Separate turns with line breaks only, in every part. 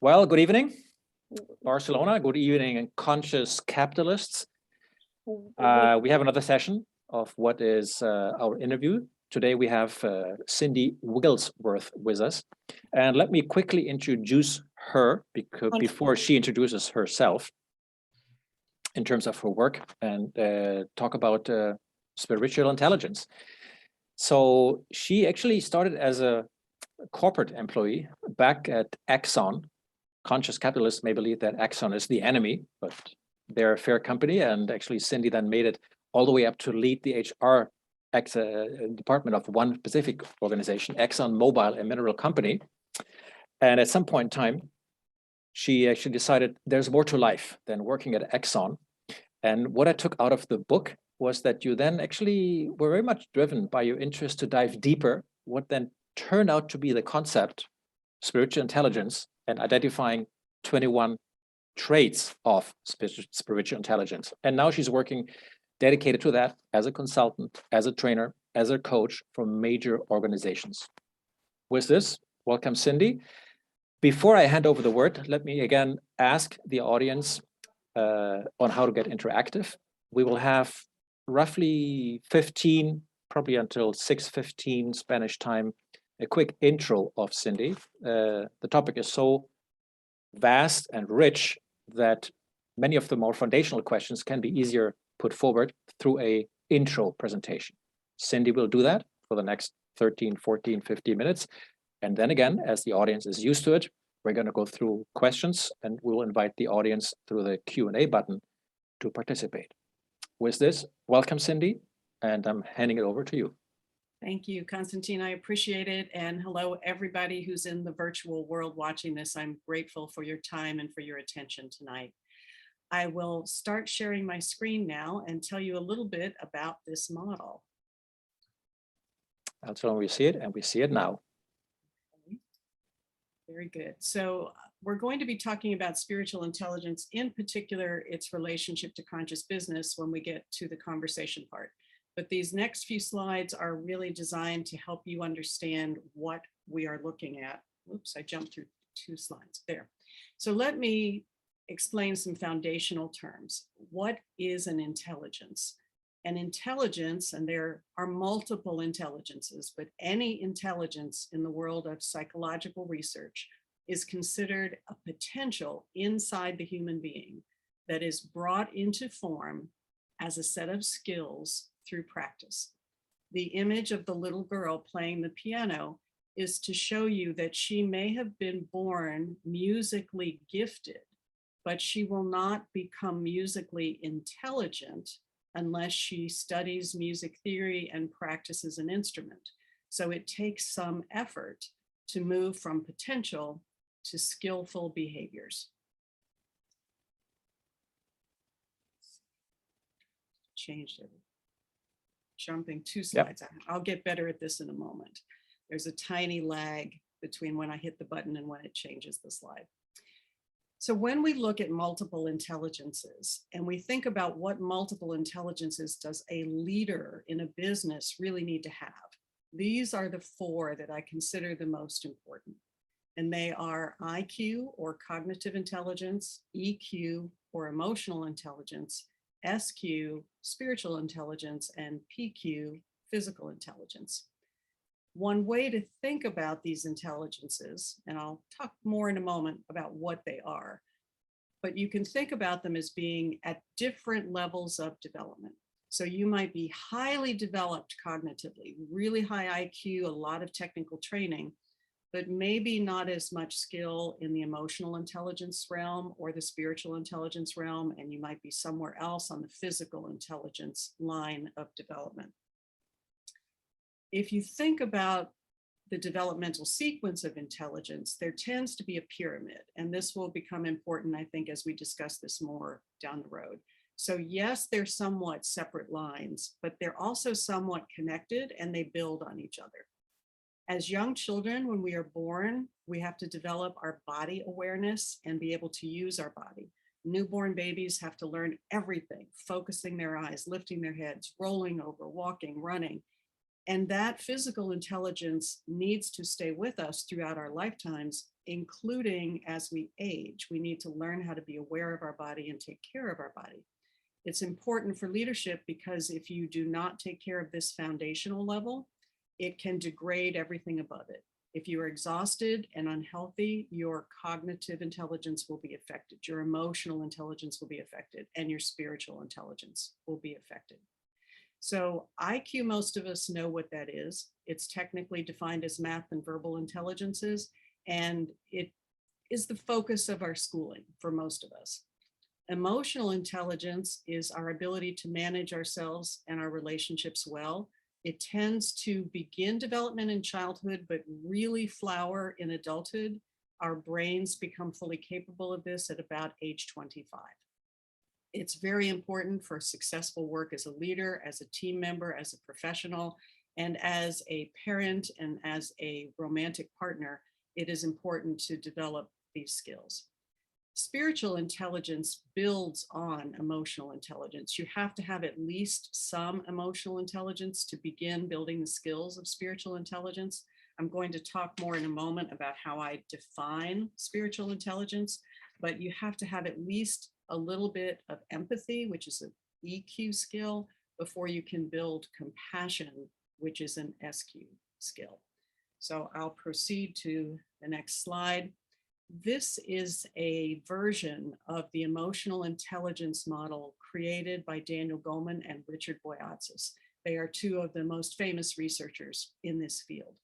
Well, good evening, Barcelona. Good evening, conscious capitalists. We have another session of what is our interview. Today we have Cindy Wigglesworth with us. And let me quickly introduce her before she introduces herself in terms of her work and talk about spiritual intelligence. So she actually started as a corporate employee back at Exxon. Conscious capitalists may believe that Exxon is the enemy, but they're a fair company. And actually, Cindy then made it all the way up to lead the HR department of one specific organization, Exxon Mobil, a mineral company. And at some point in time, she actually decided there's more to life than working at Exxon. And what I took out of the book was that you then actually were very much driven by your interest to dive deeper, what then turned out to be the concept, spiritual intelligence, and identifying 21 traits of spiritual intelligence. And now she's working dedicated to that as a consultant, as a trainer, as a coach for major organizations. With this, welcome, Cindy. Before I hand over the word, let me again ask the audience on how to get interactive. We will have roughly 15, probably until 6:15 Spanish time, a quick intro of Cindy. The topic is so vast and rich that many of the more foundational questions can be easier put forward through a intro presentation. Cindy will do that for the next 13, 14, 15 minutes. And then again, as the audience is used to it, we're going to go through questions and we'll invite the audience through the Q&A button to participate. With this, welcome, Cindy, and I'm handing it over to you.
Thank you, Konstantin. I appreciate it. And hello, everybody who's in the virtual world watching this. I'm grateful for your time and for your attention tonight. I will start sharing my screen now and tell you a little bit about this model.
That's when we see it, and we see it now.
Okay. Very good. So we're going to be talking about spiritual intelligence, in particular, its relationship to conscious business when we get to the conversation part. But these next few slides are really designed to help you understand what we are looking at. Oops, I jumped through 2 slides there. So let me explain some foundational terms. What is an intelligence? An intelligence, and there are multiple intelligences, but any intelligence in the world of psychological research is considered a potential inside the human being that is brought into form as a set of skills through practice. The image of the little girl playing the piano is to show you that she may have been born musically gifted, but she will not become musically intelligent unless she studies music theory and practices an instrument. So it takes some effort to move from potential to skillful behaviors. Changed it. Jumping 2 slides. Yep. I'll get better at this in a moment. There's a tiny lag between when I hit the button and when it changes the slide. So when we look at multiple intelligences and we think about what multiple intelligences does a leader in a business really need to have, these are the 4 that I consider the most important. And they are IQ or cognitive intelligence, EQ or emotional intelligence, SQ, spiritual intelligence, and PQ, physical intelligence. One way to think about these intelligences, and I'll talk more in a moment about what they are, but you can think about them as being at different levels of development. So you might be highly developed cognitively, really high IQ, a lot of technical training, but maybe not as much skill in the emotional intelligence realm or the spiritual intelligence realm, and you might be somewhere else on the physical intelligence line of development. If you think about the developmental sequence of intelligence, there tends to be a pyramid, and this will become important, I think, as we discuss this more down the road. So yes, they're somewhat separate lines, but they're also somewhat connected and they build on each other. As young children, when we are born, we have to develop our body awareness and be able to use our body. Newborn babies have to learn everything, focusing their eyes, lifting their heads, rolling over, walking, running. And that physical intelligence needs to stay with us throughout our lifetimes, including as we age. We need to learn how to be aware of our body and take care of our body. It's important for leadership because if you do not take care of this foundational level, it can degrade everything above it. If you are exhausted and unhealthy, your cognitive intelligence will be affected, your emotional intelligence will be affected, and your spiritual intelligence will be affected. So IQ, most of us know what that is. It's technically defined as math and verbal intelligences, and it is the focus of our schooling for most of us. Emotional intelligence is our ability to manage ourselves and our relationships well. It tends to begin development in childhood, but really flower in adulthood. Our brains become fully capable of this at about age 25. It's very important for successful work as a leader, as a team member, as a professional, and as a parent and as a romantic partner. It is important to develop these skills. Spiritual intelligence builds on emotional intelligence. You have to have at least some emotional intelligence to begin building the skills of spiritual intelligence. I'm going to talk more in a moment about how I define spiritual intelligence, but you have to have at least a little bit of empathy, which is an EQ skill, before you can build compassion, which is an SQ skill. So I'll proceed to the next slide. This is a version of the emotional intelligence model created by Daniel Goleman and Richard Boyatzis. They are two of the most famous researchers in this field.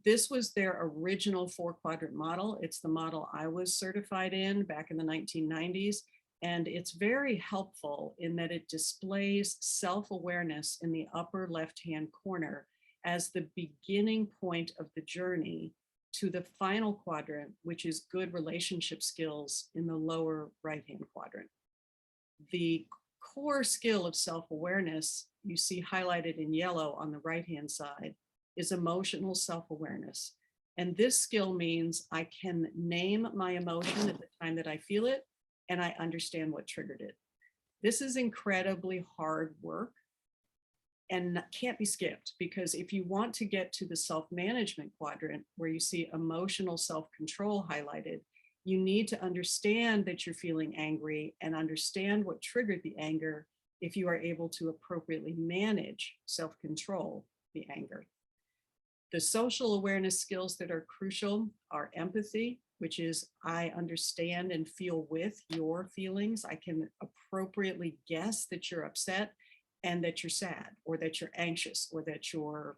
This was their original 4-quadrant model. It's the model I was certified in back in the 1990s. And it's very helpful in that it displays self-awareness in the upper left-hand corner as the beginning point of the journey to the final quadrant, which is good relationship skills in the lower right-hand quadrant. The core skill of self-awareness you see highlighted in yellow on the right-hand side is emotional self-awareness. And this skill means I can name my emotion at the time that I feel it, and I understand what triggered it. This is incredibly hard work and can't be skipped, because if you want to get to the self-management quadrant where you see emotional self-control highlighted, you need to understand that you're feeling angry and understand what triggered the anger if you are able to appropriately manage self-control the anger. The social awareness skills that are crucial are empathy, which is I understand and feel with your feelings. I can appropriately guess that you're upset and that you're sad, or that you're anxious, or that you're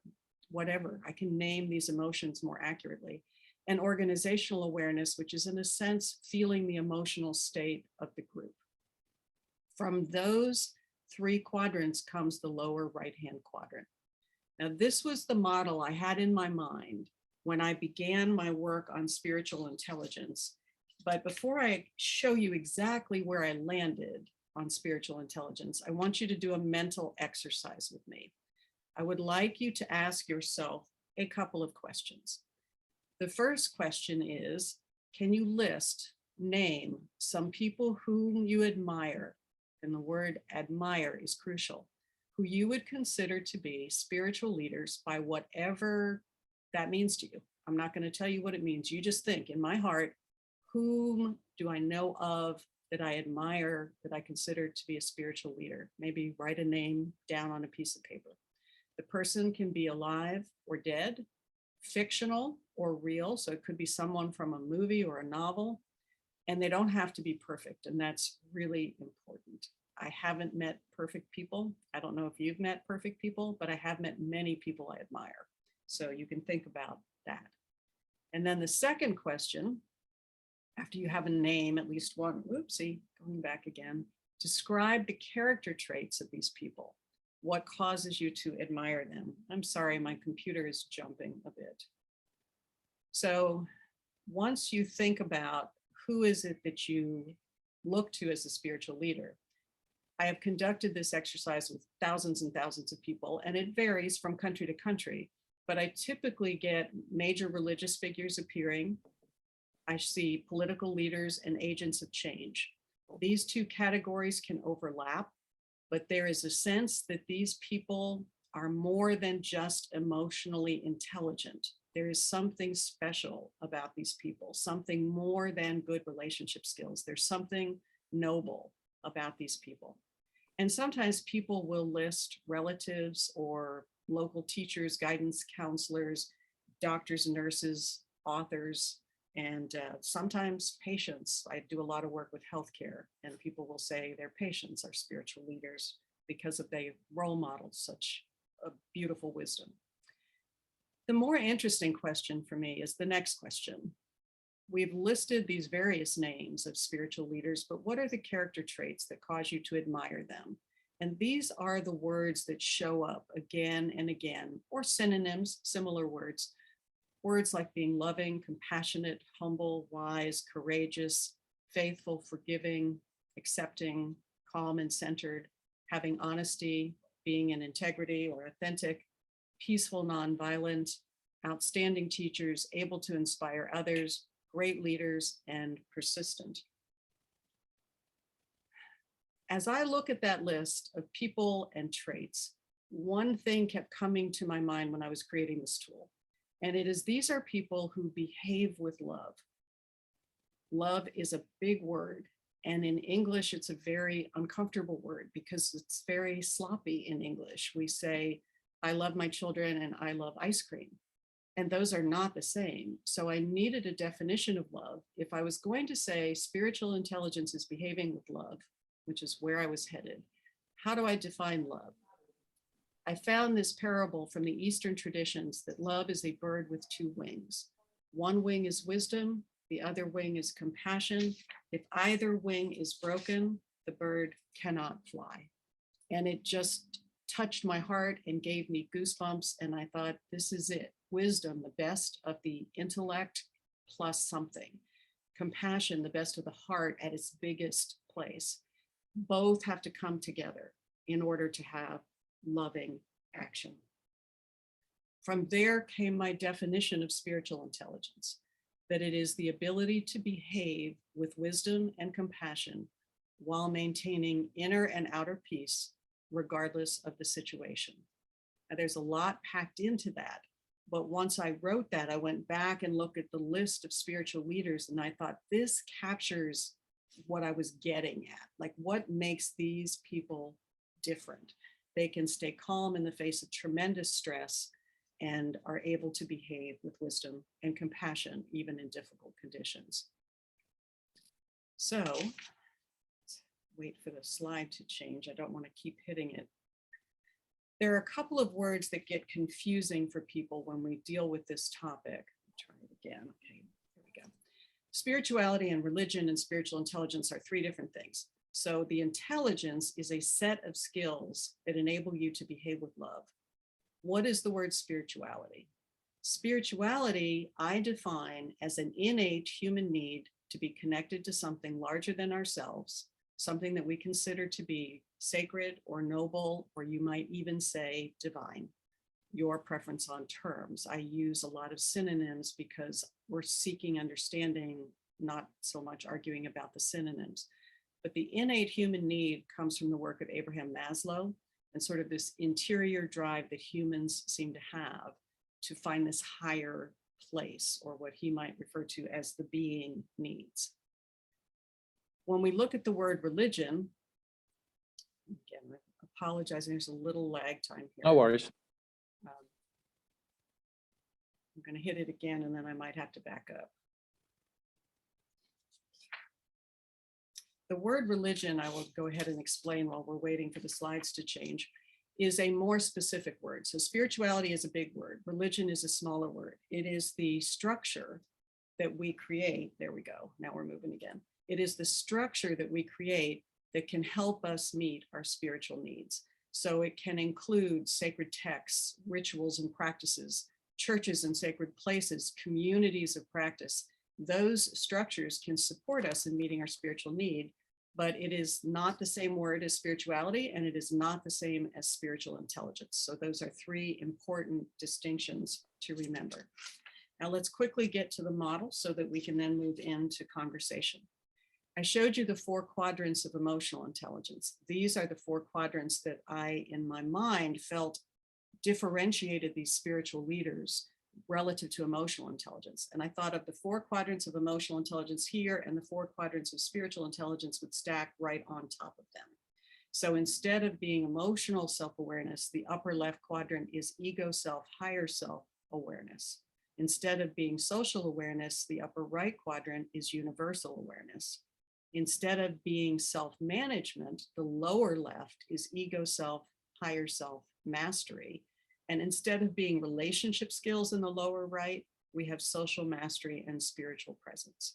whatever. I can name these emotions more accurately. And organizational awareness, which is in a sense feeling the emotional state of the group. From those 3 quadrants comes the lower right-hand quadrant. Now, this was the model I had in my mind when I began my work on spiritual intelligence. But before I show you exactly where I landed on spiritual intelligence, I want you to do a mental exercise with me. I would like you to ask yourself a couple of questions. The first question is, can you name some people whom you admire? And the word admire is crucial. Who you would consider to be spiritual leaders by whatever that means to you. I'm not going to tell you what it means. You just think in my heart, whom do I know of that I admire, that I consider to be a spiritual leader? Maybe write a name down on a piece of paper. The person can be alive or dead, fictional or real. So it could be someone from a movie or a novel, and they don't have to be perfect. And that's really important. I haven't met perfect people. I don't know if you've met perfect people, but I have met many people I admire. So you can think about that. And then the second question, after you have a name, at least one, going back again, describe the character traits of these people. What causes you to admire them? I'm sorry, my computer is jumping a bit. So once you think about who is it that you look to as a spiritual leader, I have conducted this exercise with thousands and thousands of people, and it varies from country to country, but I typically get major religious figures appearing. I see political leaders and agents of change. These 2 categories can overlap, but there is a sense that these people are more than just emotionally intelligent. There is something special about these people, something more than good relationship skills. There's something noble about these people. And sometimes people will list relatives or local teachers, guidance counselors, doctors, nurses, authors, and sometimes patients. I do a lot of work with healthcare, and people will say their patients are spiritual leaders because of they role model such a beautiful wisdom. The more interesting question for me is the next question. We've listed these various names of spiritual leaders, but what are the character traits that cause you to admire them? And these are the words that show up again and again, or synonyms, similar words. Words like being loving, compassionate, humble, wise, courageous, faithful, forgiving, accepting, calm and centered, having honesty, being in integrity or authentic, peaceful, nonviolent, outstanding teachers, able to inspire others, great leaders, and persistent. As I look at that list of people and traits, one thing kept coming to my mind when I was creating this tool, and it is these are people who behave with love. Love is a big word, and in English, it's a very uncomfortable word because it's very sloppy in English. We say, I love my children and I love ice cream. And those are not the same. So I needed a definition of love. If I was going to say spiritual intelligence is behaving with love, which is where I was headed, how do I define love? I found this parable from the Eastern traditions that love is a bird with two wings. One wing is wisdom, the other wing is compassion. If either wing is broken, the bird cannot fly. And it just touched my heart and gave me goosebumps. And I thought, this is it. Wisdom, the best of the intellect plus something. Compassion, the best of the heart at its biggest place. Both have to come together in order to have loving action. From there came my definition of spiritual intelligence, that it is the ability to behave with wisdom and compassion while maintaining inner and outer peace, regardless of the situation. Now, there's a lot packed into that, but once I wrote that, I went back and looked at the list of spiritual leaders, and I thought this captures what I was getting at, like what makes these people different. They can stay calm in the face of tremendous stress and are able to behave with wisdom and compassion, even in difficult conditions. So, let's wait for the slide to change. I don't want to keep hitting it. There are a couple of words that get confusing for people when we deal with this topic. Try it again. Okay, here we go. Spirituality and religion and spiritual intelligence are three different things. So the intelligence is a set of skills that enable you to behave with love. What is the word spirituality? Spirituality, I define as an innate human need to be connected to something larger than ourselves, something that we consider to be sacred or noble, or you might even say divine. Your preference on terms. I use a lot of synonyms because we're seeking understanding, not so much arguing about the synonyms. But the innate human need comes from the work of Abraham Maslow and sort of this interior drive that humans seem to have to find this higher place, or what he might refer to as the being needs. When we look at the word religion, again, I apologize, there's a little lag time here.
No worries.
I'm going to hit it again and then I might have to back up. The word religion, I will go ahead and explain while we're waiting for the slides to change, is a more specific word. So spirituality is a big word. Religion is a smaller word. It is the structure that we create. There we go. Now we're moving again. It is the structure that we create that can help us meet our spiritual needs. So it can include sacred texts, rituals and practices, churches and sacred places, communities of practice. Those structures can support us in meeting our spiritual need, but it is not the same word as spirituality, and it is not the same as spiritual intelligence. So those are three important distinctions to remember. Now let's quickly get to the model so that we can then move into conversation. I showed you the four quadrants of emotional intelligence. These are the four quadrants that I, in my mind, felt differentiated these spiritual leaders relative to emotional intelligence. And I thought of the 4 quadrants of emotional intelligence here, and the 4 quadrants of spiritual intelligence would stack right on top of them. So instead of being emotional self-awareness, the upper left quadrant is ego self, higher self awareness. Instead of being social awareness, the upper right quadrant is universal awareness. Instead of being self-management, the lower left is ego self, higher self mastery. And instead of being relationship skills in the lower right, we have social mastery and spiritual presence.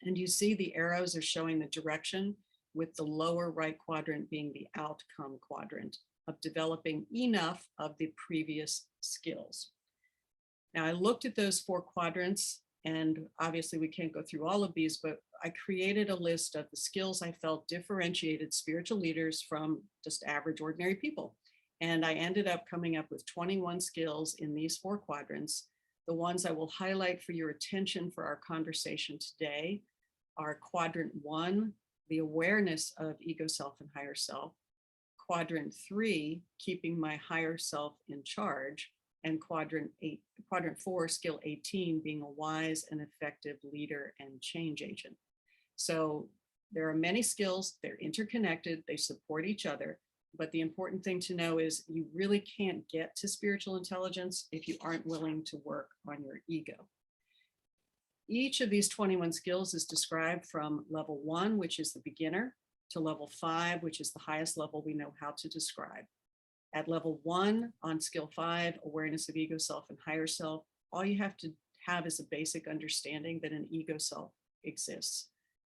And you see the arrows are showing the direction, with the lower right quadrant being the outcome quadrant of developing enough of the previous skills. Now, I looked at those 4 quadrants, and obviously we can't go through all of these, but I created a list of the skills I felt differentiated spiritual leaders from just average, ordinary people. And I ended up coming up with 21 skills in these 4 quadrants. The ones I will highlight for your attention for our conversation today are quadrant 1, the awareness of ego self and higher self. Quadrant 3, keeping my higher self in charge. And quadrant 4, skill 18, being a wise and effective leader and change agent. So there are many skills, they're interconnected, they support each other. But the important thing to know is you really can't get to spiritual intelligence if you aren't willing to work on your ego. Each of these 21 skills is described from level 1, which is the beginner, to level 5, which is the highest level we know how to describe. At level 1 on skill 5, awareness of ego self and higher self, all you have to have is a basic understanding that an ego self exists.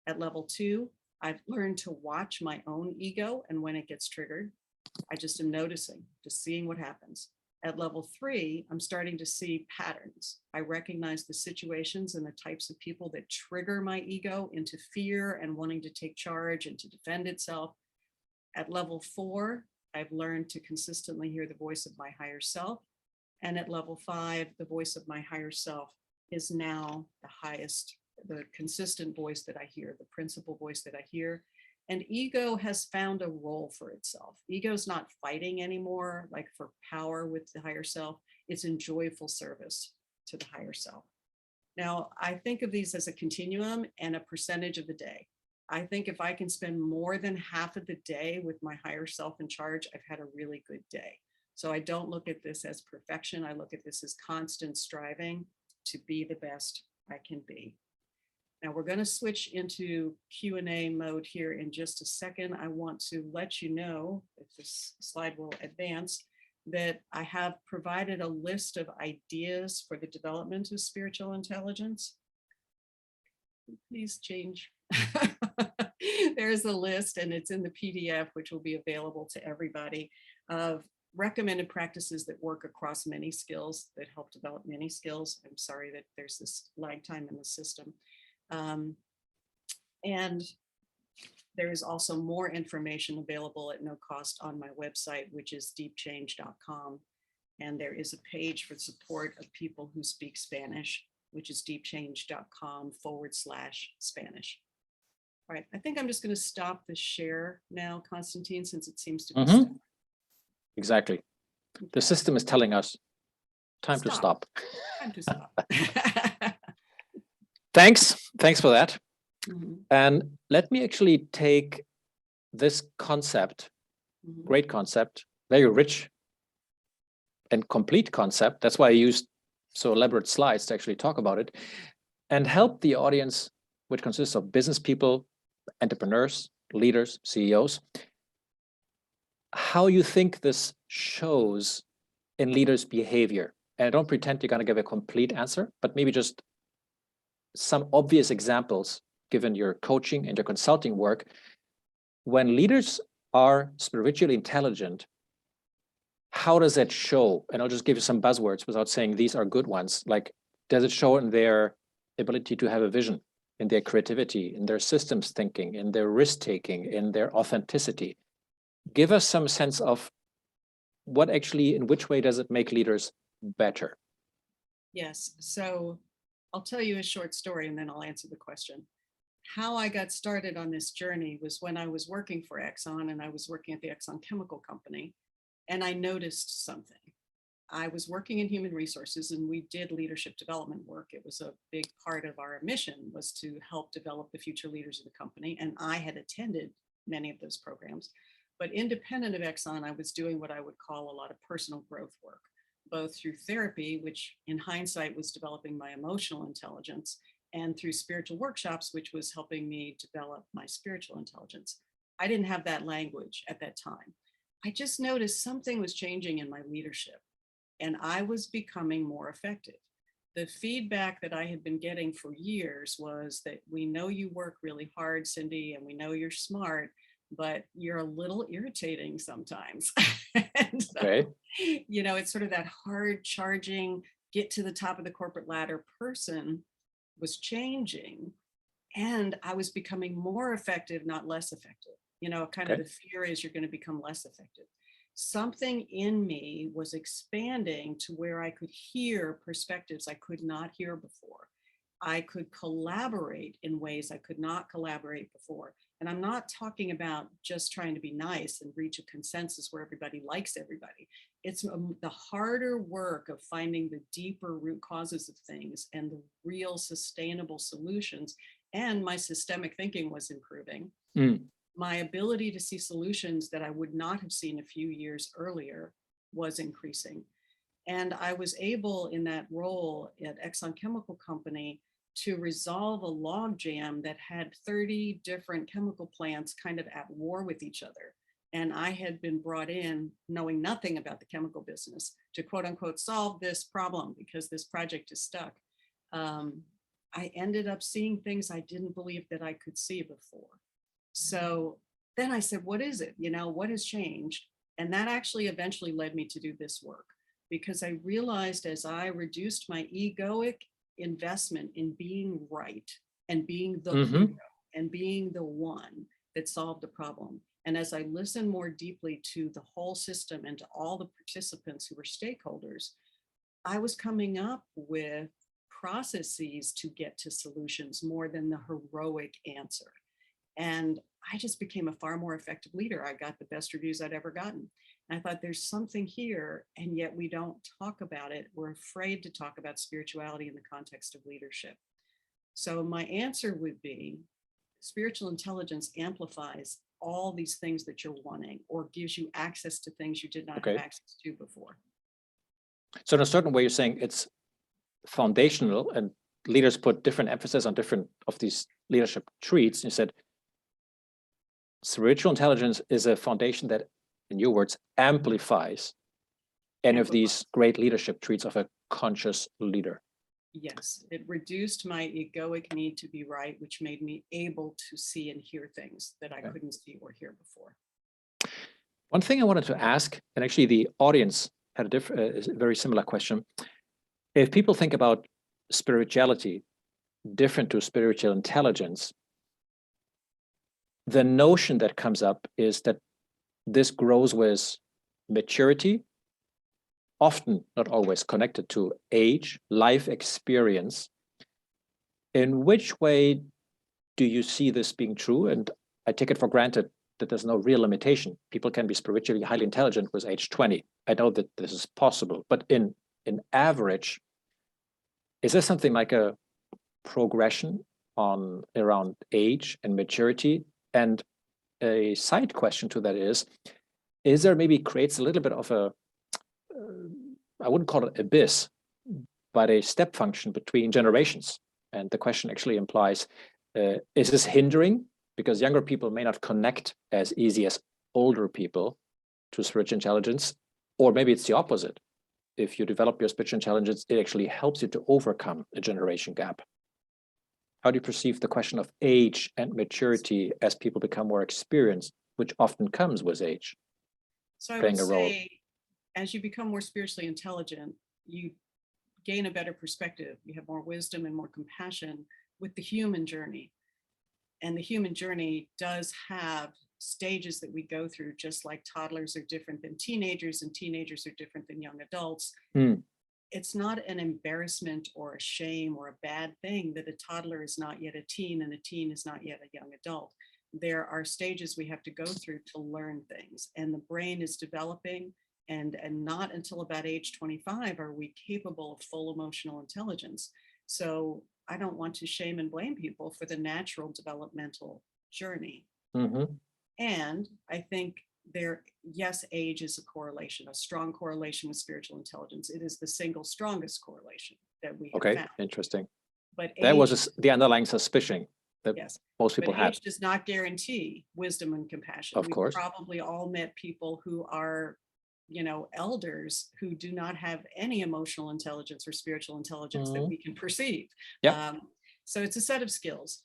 At level 2, I've learned to watch my own ego, and when it gets triggered, I just am noticing, just seeing what happens. At level 3, I'm starting to see patterns. I recognize the situations and the types of people that trigger my ego into fear and wanting to take charge and to defend itself. At level 4, I've learned to consistently hear the voice of my higher self. And at level 5, the voice of my higher self is now the highest, the consistent voice that I hear, the principal voice that I hear. And ego has found a role for itself. Ego is not fighting anymore, like for power with the higher self. It's in joyful service to the higher self. Now, I think of these as a continuum and a percentage of the day. I think if I can spend more than half of the day with my higher self in charge, I've had a really good day. So I don't look at this as perfection. I look at this as constant striving to be the best I can be. Now we're going to switch into Q&A mode here in just a second. I want to let you know, if this slide will advance, that I have provided a list of ideas for the development of spiritual intelligence. Please change. There's a list, and it's in the PDF, which will be available to everybody, of recommended practices that work across many skills, that help develop many skills. I'm sorry that there's this lag time in the system. And there is also more information available at no cost on my website, which is deepchange.com. And there is a page for support of people who speak Spanish, which is deepchange.com/Spanish. All right, I think I'm just going to stop the share now, Constantine, since it seems to be stuck.
Exactly. The system is telling us time to stop.
Time to stop.
Thanks for that.
Mm-hmm.
And let me actually take this concept, great concept, very rich and complete concept. That's why I used so elaborate slides to actually talk about it, and help the audience, which consists of business people, entrepreneurs, leaders, CEOs, how you think this shows in leaders' behavior. And I don't pretend you're going to give a complete answer, but maybe just some obvious examples, given your coaching and your consulting work. When leaders are spiritually intelligent, how does that show? And I'll just give you some buzzwords without saying these are good ones. Like, does it show in their ability to have a vision, in their creativity, in their systems thinking, in their risk-taking, in their authenticity? Give us some sense of what actually, in which way does it make leaders better?
Yes, so I'll tell you a short story and then I'll answer the question. How I got started on this journey was when I was working for Exxon, and I was working at the Exxon Chemical Company, and I noticed something. I was working in human resources and we did leadership development work. It was a big part of our mission was to help develop the future leaders of the company. And I had attended many of those programs, but independent of Exxon, I was doing what I would call a lot of personal growth work, both through therapy, which in hindsight was developing my emotional intelligence, and through spiritual workshops, which was helping me develop my spiritual intelligence. I didn't have that language at that time. I just noticed something was changing in my leadership and I was becoming more effective. The feedback that I had been getting for years was that we know you work really hard, Cindy, and we know you're smart, but you're a little irritating sometimes. And so,
Okay.
you know, it's sort of that hard charging, get to the top of the corporate ladder person was changing. And I was becoming more effective, not less effective. You know, kind of
Okay.
the fear is you're going to become less effective. Something in me was expanding to where I could hear perspectives I could not hear before. I could collaborate in ways I could not collaborate before. And I'm not talking about just trying to be nice and reach a consensus where everybody likes everybody. It's the harder work of finding the deeper root causes of things and the real sustainable solutions. And my systemic thinking was improving. My ability to see solutions that I would not have seen a few years earlier was increasing. And I was able in that role at Exxon Chemical Company to resolve a logjam that had 30 different chemical plants kind of at war with each other. And I had been brought in knowing nothing about the chemical business to quote unquote solve this problem because this project is stuck. I ended up seeing things I didn't believe that I could see before. So then I said, what is it? You know, what has changed? And that actually eventually led me to do this work because I realized as I reduced my egoic investment in being right and being the hero and being the one that solved the problem. And as I listened more deeply to the whole system and to all the participants who were stakeholders, I was coming up with processes to get to solutions more than the heroic answer. And I just became a far more effective leader. I got the best reviews I'd ever gotten. And I thought there's something here, and yet we don't talk about it. We're afraid to talk about spirituality in the context of leadership. So my answer would be spiritual intelligence amplifies all these things that you're wanting or gives you access to things you did not have access to before.
So in a certain way, you're saying it's foundational and leaders put different emphasis on different of these leadership traits. You said spiritual intelligence is a foundation that, in your words, amplifies any of these great leadership traits of a conscious leader.
Yes, it reduced my egoic need to be right, which made me able to see and hear things that I couldn't see or hear before.
One thing I wanted to ask, and actually the audience had a very similar question. If people think about spirituality different to spiritual intelligence, the notion that comes up is that this grows with maturity, often not always connected to age, life experience. In which way do you see this being true? And I take it for granted that there's no real limitation. People can be spiritually highly intelligent with age 20. I know that this is possible, but in average, is there something like a progression on around age and maturity? And a side question to that is there maybe creates a little bit of a, I wouldn't call it abyss, but a step function between generations? And the question actually implies, is this hindering? Because younger people may not connect as easy as older people to spiritual intelligence, or maybe it's the opposite. If you develop your spiritual intelligence, it actually helps you to overcome a generation gap. How do you perceive the question of age and maturity as people become more experienced, which often comes with age?
So I would say, as you become more spiritually intelligent, you gain a better perspective. You have more wisdom and more compassion with the human journey. And the human journey does have stages that we go through, just like toddlers are different than teenagers and teenagers are different than young adults. It's not an embarrassment or a shame or a bad thing that a toddler is not yet a teen and a teen is not yet a young adult. There are stages we have to go through to learn things, and the brain is developing And not until about age 25 are we capable of full emotional intelligence. So I don't want to shame and blame people for the natural developmental journey. And I think yes, age is a correlation, a strong correlation with spiritual intelligence. It is the single strongest correlation that we have found.
Interesting.
But
that was the underlying suspicion that most people
but
had.
Age does not guarantee wisdom and compassion.
Of course.
We've probably all met people who are, elders who do not have any emotional intelligence or spiritual intelligence that we can perceive. So it's a set of skills.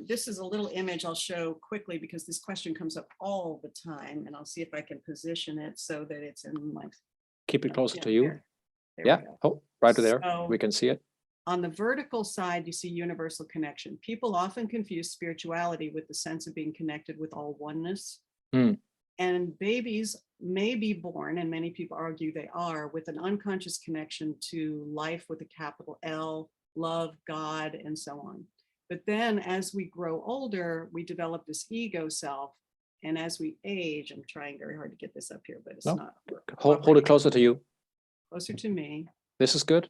This is a little image I'll show quickly because this question comes up all the time, and I'll see if I can position it so that it's in my.
Keep it closer to you.
There we go.
Oh, right there.
So,
we can see it.
On the vertical side, you see universal connection. People often confuse spirituality with the sense of being connected with all oneness. And babies may be born, and many people argue they are, with an unconscious connection to life with a capital L, love, God, and so on. But then as we grow older, we develop this ego self. And as we age, I'm trying very hard to get this up here, but it's not.
Hold it closer to you.
Closer to me.
This is good.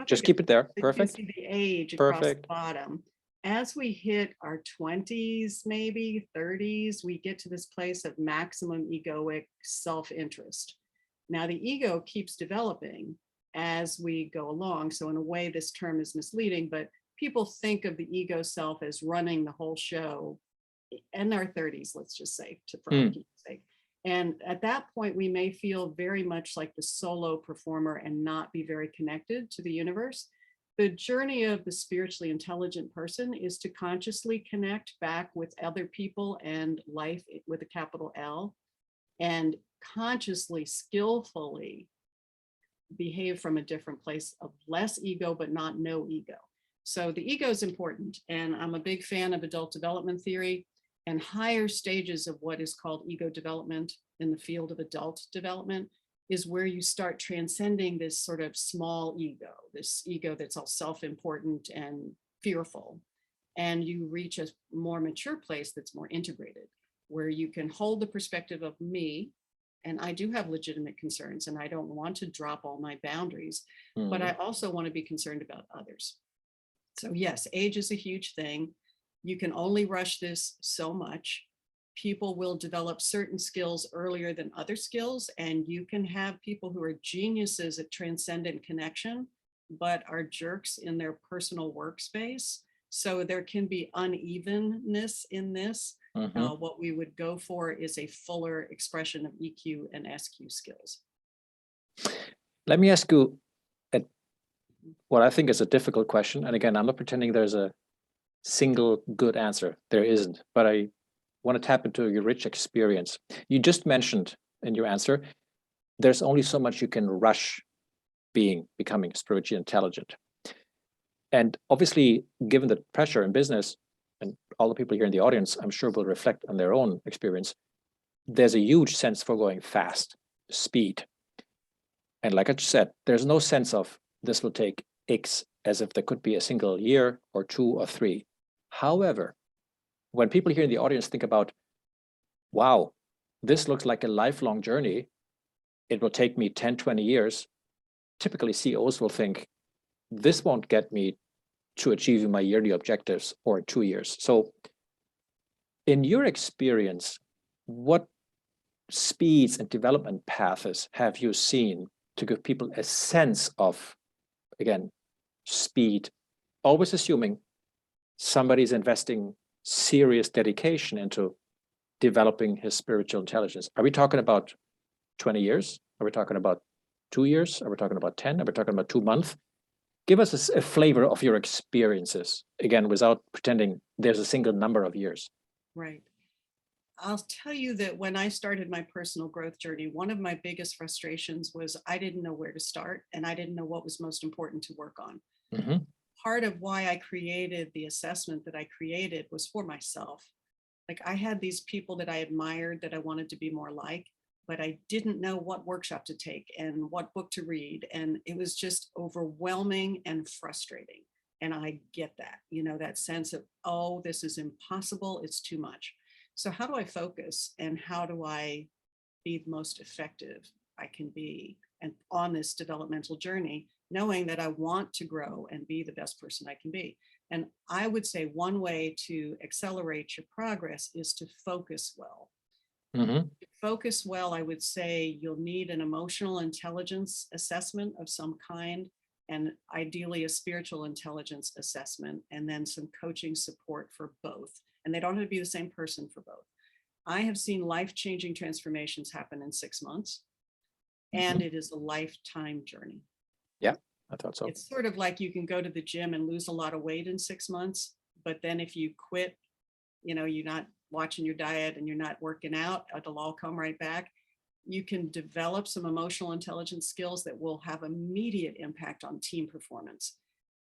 Just keep it there.
So
Perfect.
you can see the age across the bottom. As we hit our 20s, maybe 30s, we get to this place of maximum egoic self-interest. Now, the ego keeps developing as we go along. So in a way, this term is misleading, but people think of the ego self as running the whole show in our 30s, let's just say, for argument's sake. And at that point, we may feel very much like the solo performer and not be very connected to the universe. The journey of the spiritually intelligent person is to consciously connect back with other people and life with a capital L, and consciously, skillfully behave from a different place of less ego, but not no ego. So the ego is important. And I'm a big fan of adult development theory. And higher stages of what is called ego development in the field of adult development is where you start transcending this sort of small ego, this ego that's all self-important and fearful. And you reach a more mature place that's more integrated, where you can hold the perspective of me. And I do have legitimate concerns, and I don't want to drop all my boundaries, but I also want to be concerned about others. So yes, age is a huge thing. You can only rush this so much. People will develop certain skills earlier than other skills, and you can have people who are geniuses at transcendent connection, but are jerks in their personal workspace. So there can be unevenness in this. What we would go for is a fuller expression of EQ and SQ skills.
Let me ask you what I think is a difficult question. And again, I'm not pretending there's a single good answer. There isn't, but I want to tap into your rich experience. You just mentioned in your answer, there's only so much you can rush becoming spiritually intelligent. And obviously, given the pressure in business, and all the people here in the audience, I'm sure will reflect on their own experience, there's a huge sense for going fast, speed. And like I just said, there's no sense of this will take X as if there could be a single year or 2 or 3. However, when people here in the audience think about, wow, this looks like a lifelong journey, it will take me 10, 20 years, typically CEOs will think, this won't get me to achieving my yearly objectives or 2 years. So in your experience, what speeds and development paths have you seen to give people a sense of, again, speed, always assuming somebody's investing serious dedication into developing his spiritual intelligence? Are we talking about 20 years? Are we talking about 2 years? Are we talking about 10? Are we talking about 2 months? Give us a flavor of your experiences, again, without pretending there's a single number of years.
Right. I'll tell you that when I started my personal growth journey, one of my biggest frustrations was I didn't know where to start, and I didn't know what was most important to work on. Part of why I created the assessment that I created was for myself. Like, I had these people that I admired that I wanted to be more like, but I didn't know what workshop to take and what book to read. And it was just overwhelming and frustrating. And I get that, that sense of, oh, this is impossible. It's too much. So how do I focus, and how do I be the most effective? I can be, and on this developmental journey, knowing that I want to grow and be the best person I can be. And I would say one way to accelerate your progress is to focus well.
Mm-hmm.
To focus well, I would say you'll need an emotional intelligence assessment of some kind, and ideally a spiritual intelligence assessment, and then some coaching support for both. And they don't have to be the same person for both. I have seen life-changing transformations happen in 6 months, and it is a lifetime journey.
Yeah, I thought so.
It's sort of like you can go to the gym and lose a lot of weight in 6 months, but then if you quit, you're not watching your diet and you're not working out, it'll all come right back. You can develop some emotional intelligence skills that will have immediate impact on team performance.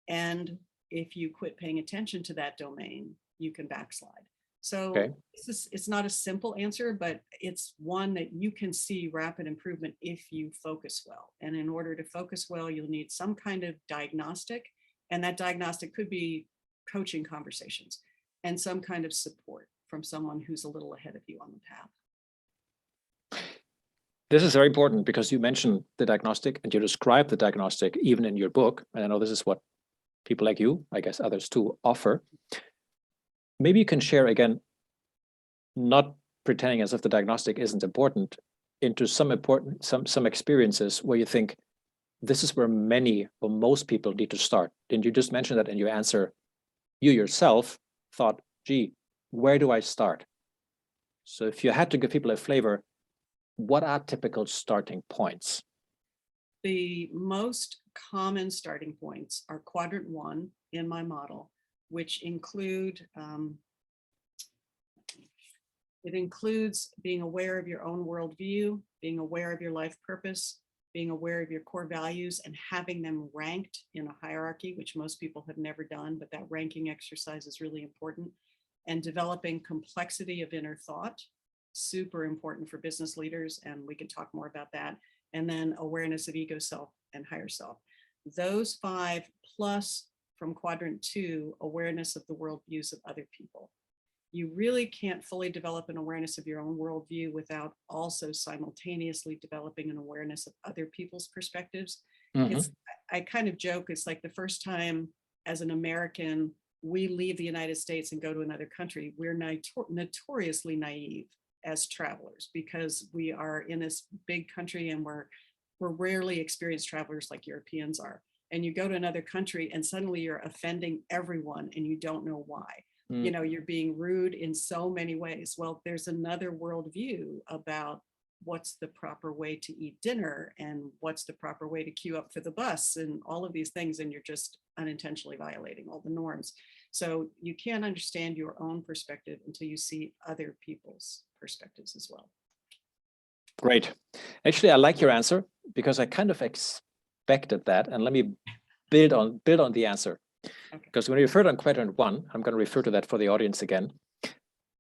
And if you quit paying attention to that domain, you can backslide. So
Okay.
it's not a simple answer, but it's one that you can see rapid improvement if you focus well. And in order to focus well, you'll need some kind of diagnostic, and that diagnostic could be coaching conversations and some kind of support from someone who's a little ahead of you on the path.
This is very important because you mentioned the diagnostic and you describe the diagnostic even in your book. And I know this is what people like you, I guess others too, offer. Maybe you can share again, not pretending as if the diagnostic isn't important, into some experiences where you think this is where many or most people need to start. Didn't you just mention that in your answer? You yourself thought, gee, where do I start? So if you had to give people a flavor, what are typical starting points?
The most common starting points are quadrant 1 in my model, which includes being aware of your own worldview, being aware of your life purpose, being aware of your core values, and having them ranked in a hierarchy, which most people have never done, but that ranking exercise is really important. And developing complexity of inner thought, super important for business leaders, and we can talk more about that. And then awareness of ego self and higher self. Those 5 plus from quadrant 2, awareness of the worldviews of other people. You really can't fully develop an awareness of your own worldview without also simultaneously developing an awareness of other people's perspectives.
Mm-hmm.
I kind of joke, it's like the first time as an American, we leave the United States and go to another country, we're notoriously naive as travelers because we are in this big country and we're rarely experienced travelers like Europeans are. And you go to another country and suddenly you're offending everyone and you don't know why. You're being rude in so many ways. Well, there's another worldview about what's the proper way to eat dinner and what's the proper way to queue up for the bus and all of these things, and you're just unintentionally violating all the norms. So you can't understand your own perspective until you see other people's perspectives as well.
Great. Actually, I like your answer because I kind of expected that, and let me build on the answer.
Okay.
Because when you referred on quadrant 1, I'm going to refer to that for the audience again.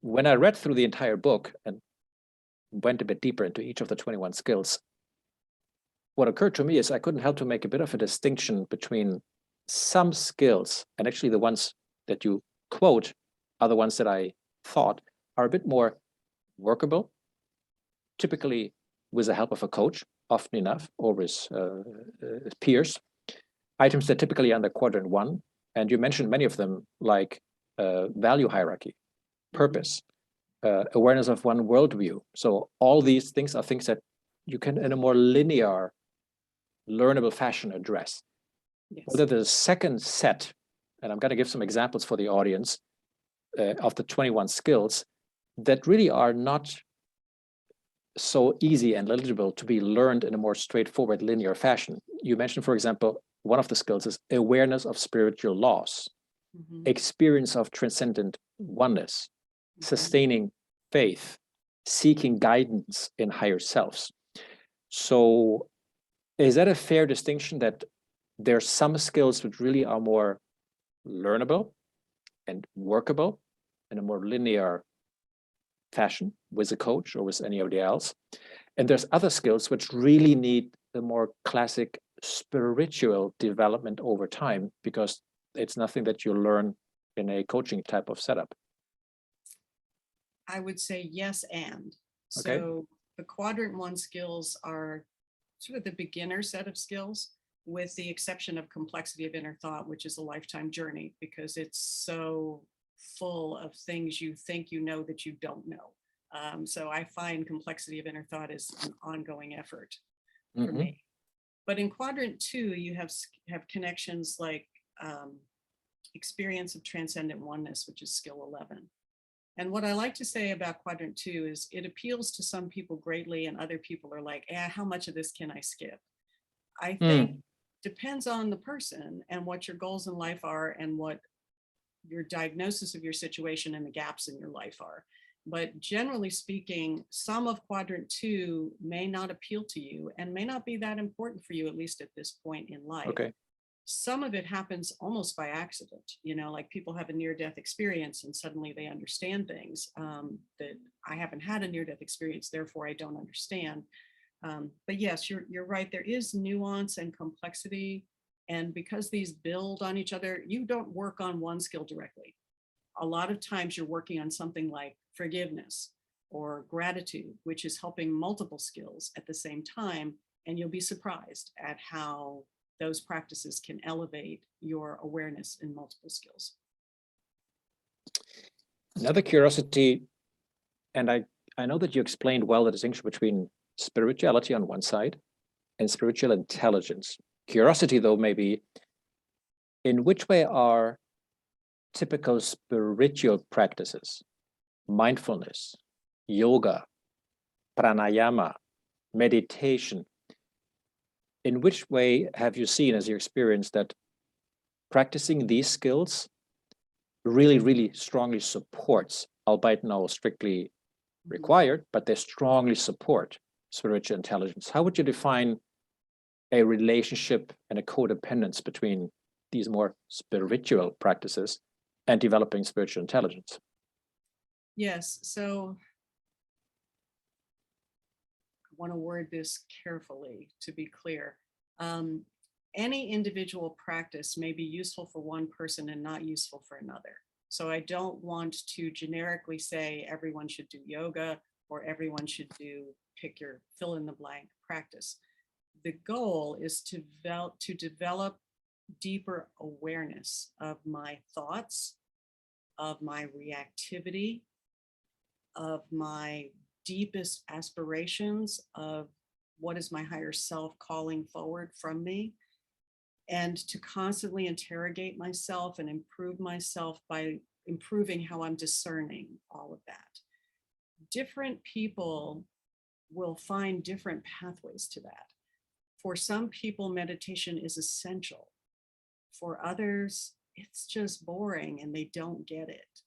When I read through the entire book and went a bit deeper into each of the 21 skills, what occurred to me is I couldn't help to make a bit of a distinction between some skills, and actually the ones that you quote are the ones that I thought are a bit more workable, typically with the help of a coach, often enough, or with peers, items that typically under quadrant 1. And you mentioned many of them, like value hierarchy, purpose, awareness of one worldview. So all these things are things that you can, in a more linear, learnable fashion, address.
Yes.
Whether the second set, and I'm going to give some examples for the audience of the 21 skills that really are not so easy and legible to be learned in a more straightforward, linear fashion. You mentioned, for example, one of the skills is awareness of spiritual laws, experience of transcendent oneness, sustaining faith, seeking guidance in higher selves. So is that a fair distinction that there are some skills which really are more learnable and workable in a more linear fashion with a coach or with anybody else? And there's other skills which really need the more classic spiritual development over time, because it's nothing that you learn in a coaching type of setup.
I would say yes and.
Okay.
So the quadrant 1 skills are sort of the beginner set of skills, with the exception of complexity of inner thought, which is a lifetime journey because it's so full of things you think you know that you don't know. So I find complexity of inner thought is an ongoing effort for me. But in quadrant 2, you have connections like experience of transcendent oneness, which is skill 11. And what I like to say about quadrant 2 is it appeals to some people greatly and other people are like, how much of this can I skip? I think depends on the person and what your goals in life are and what your diagnosis of your situation and the gaps in your life are. But generally speaking, some of quadrant 2 may not appeal to you and may not be that important for you, at least at this point in life.
Okay.
Some of it happens almost by accident, like people have a near-death experience and suddenly they understand things that I haven't had a near-death experience, therefore I don't understand. But yes, you're right. There is nuance and complexity. And because these build on each other, you don't work on one skill directly. A lot of times you're working on something like forgiveness or gratitude, which is helping multiple skills at the same time. And you'll be surprised at how those practices can elevate your awareness in multiple skills.
Another curiosity, and I know that you explained well the distinction between spirituality on one side and spiritual intelligence. Curiosity, though, maybe, in which way are typical spiritual practices, mindfulness, yoga, pranayama, meditation, in which way have you seen as your experience that practicing these skills really, really strongly supports, albeit not strictly required, but they strongly support spiritual intelligence? How would you define a relationship and a codependence between these more spiritual practices and developing spiritual intelligence?
Yes, so I want to word this carefully to be clear. Any individual practice may be useful for one person and not useful for another. So I don't want to generically say everyone should do yoga or everyone should do pick your fill in the blank practice. The goal is to develop deeper awareness of my thoughts, of my reactivity, of my deepest aspirations, of what is my higher self calling forward from me, and to constantly interrogate myself and improve myself by improving how I'm discerning all of that. Different people will find different pathways to that. For some people, meditation is essential. For others, it's just boring and they don't get it.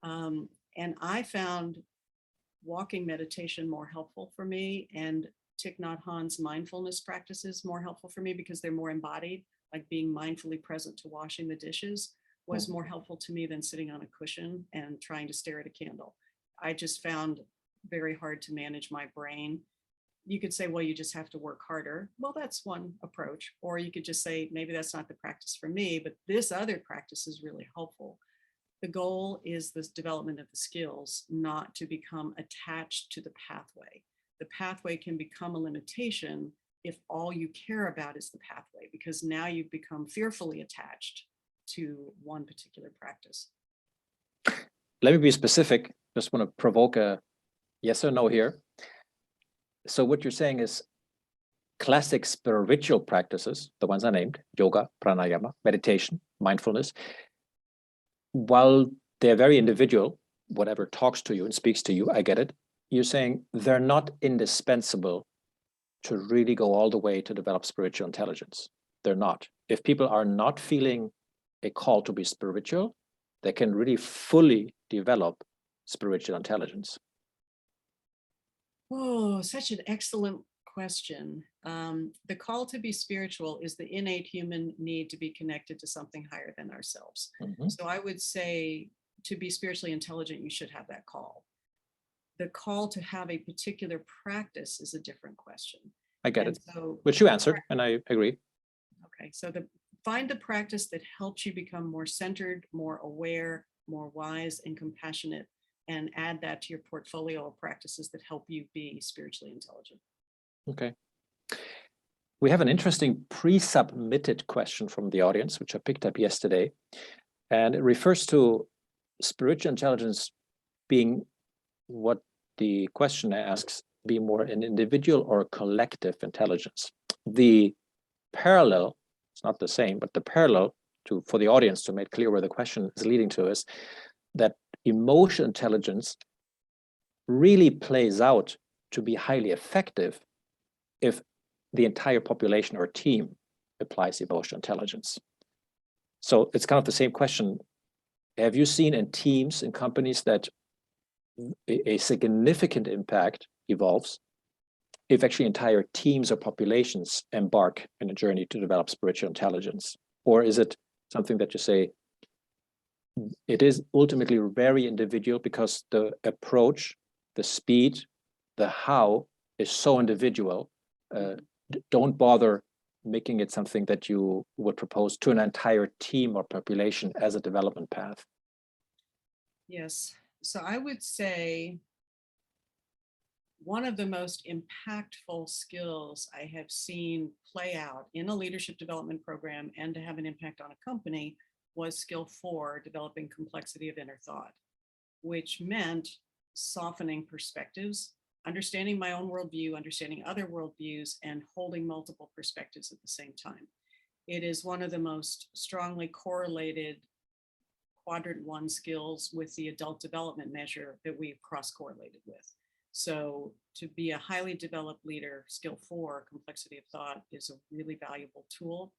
And I found walking meditation more helpful for me, and Thich Nhat Hanh's mindfulness practices more helpful for me because they're more embodied, like being mindfully present to washing the dishes was more helpful to me than sitting on a cushion and trying to stare at a candle. I just found very hard to manage my brain. You could say, well, you just have to work harder. Well, that's one approach. Or you could just say, maybe that's not the practice for me, but this other practice is really helpful. The goal is this development of the skills, not to become attached to the pathway. The pathway can become a limitation if all you care about is the pathway, because now you've become fearfully attached to one particular practice.
Let me be specific. Just want to provoke a yes or no here. So what you're saying is classic spiritual practices, the ones I named, yoga, pranayama, meditation, mindfulness, while they're very individual, whatever talks to you and speaks to you, I get it. You're saying they're not indispensable to really go all the way to develop spiritual intelligence. They're not. If people are not feeling a call to be spiritual, they can really fully develop spiritual intelligence.
Oh, such an excellent question. The call to be spiritual is the innate human need to be connected to something higher than ourselves. So I would say to be spiritually intelligent, you should have that call. The call to have a particular practice is a different question.
I get
And
it,
so,
which you answered, and I agree.
okay, so find the practice that helps you become more centered, more aware, more wise and compassionate, and add that to your portfolio of practices that help you be spiritually intelligent.
Okay. We have an interesting pre-submitted question from the audience, which I picked up yesterday. And it refers to spiritual intelligence being what the question asks, be more an individual or collective intelligence. The parallel, it's not the same, but the parallel for the audience to make clear where the question is leading to is that emotional intelligence really plays out to be highly effective if the entire population or team applies emotional intelligence. So it's kind of the same question. Have you seen in teams, in companies, that a significant impact evolves if actually entire teams or populations embark in a journey to develop spiritual intelligence? Or is it something that you say, it is ultimately very individual because the approach, the speed, the how is so individual? Don't bother making it something that you would propose to an entire team or population as a development path.
Yes. So I would say one of the most impactful skills I have seen play out in a leadership development program and to have an impact on a company was skill 4, developing complexity of inner thought, which meant softening perspectives, understanding my own worldview, understanding other worldviews, and holding multiple perspectives at the same time. It is one of the most strongly correlated quadrant 1 skills with the adult development measure that we've cross-correlated with. So to be a highly developed leader, skill 4, complexity of thought, is a really valuable tool.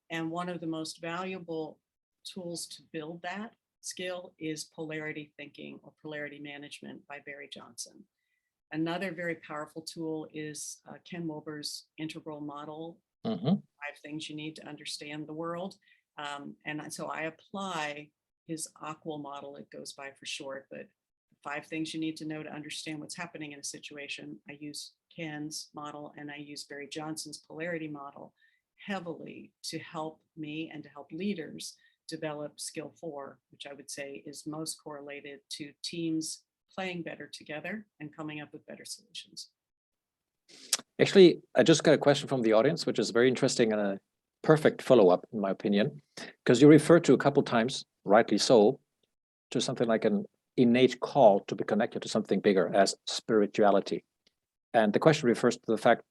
And one of the most valuable tools to build that skill is polarity thinking or polarity management by Barry Johnson. Another very powerful tool is Ken Wilber's integral model, 5 things you need to understand the world. And so I apply his AQUIL model, it goes by for short, but 5 things you need to know to understand what's happening in a situation. I use Ken's model and I use Barry Johnson's polarity model heavily to help me and to help leaders develop skill 4, which I would say is most correlated to teams playing better together and coming up with better solutions.
Actually, I just got a question from the audience, which is very interesting and a perfect follow-up, in my opinion, because you referred to a couple times, rightly so, to something like an innate call to be connected to something bigger as spirituality. And the question refers to the fact,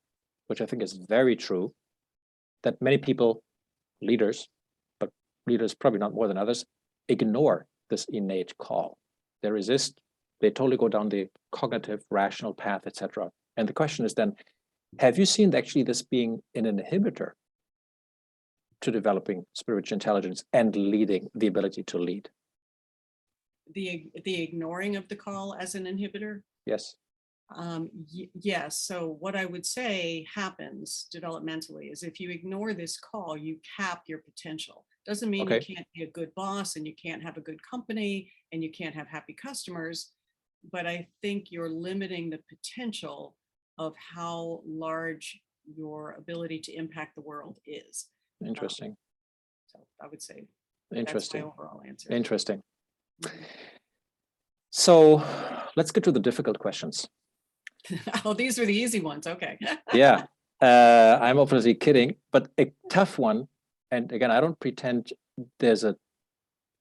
which I think is very true, that many people, leaders, but leaders probably not more than others, ignore this innate call. They resist, they totally go down the cognitive, rational path, etc. And the question is then, have you seen actually this being an inhibitor to developing spiritual intelligence and leading, the ability to lead?
The ignoring of the call as an inhibitor?
Yes.
Yes. So what I would say happens developmentally is if you ignore this call, you cap your potential. Doesn't mean you can't be a good boss and you can't have a good company and you can't have happy customers, but I think you're limiting the potential of how large your ability to impact the world is.
Interesting.
So I would say
interesting.
That's my overall answer.
Interesting. So let's get to the difficult questions.
Oh, these were the easy ones. Okay.
Yeah, I'm obviously kidding, but a tough one. And again, I don't pretend there's a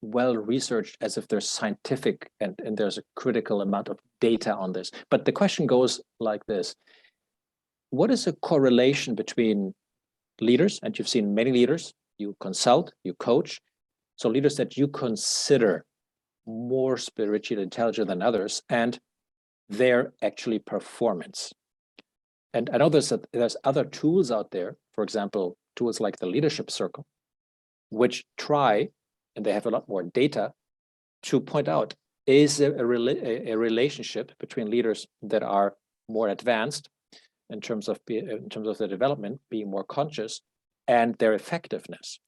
well-researched as if there's scientific and there's a critical amount of data on this. But the question goes like this. What is a correlation between leaders, and you've seen many leaders, you consult, you coach, so leaders that you consider more spiritually intelligent than others, and their actually performance? And I know there's other tools out there, for example, tools like the Leadership Circle, which try, and they have a lot more data, to point out, is there a relationship between leaders that are more advanced in terms of their development, being more conscious, and their effectiveness?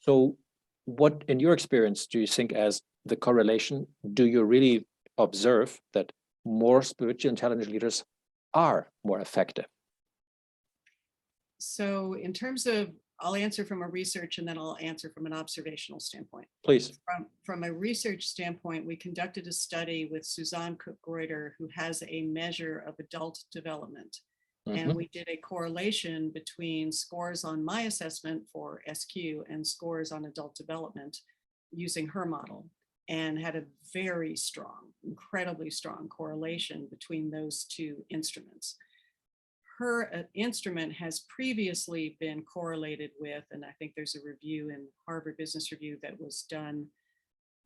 So what, in your experience, do you think as the correlation? Do you really observe that more spiritually intelligent leaders are more effective?
So in terms of, I'll answer from a research and then I'll answer from an observational standpoint.
Please.
From a research standpoint, we conducted a study with Suzanne Cook-Greuter, who has a measure of adult development. And we did a correlation between scores on my assessment for SQ and scores on adult development using her model, and had a very strong, incredibly strong correlation between those two instruments. Her instrument has previously been correlated with, and I think there's a review in Harvard Business Review that was done.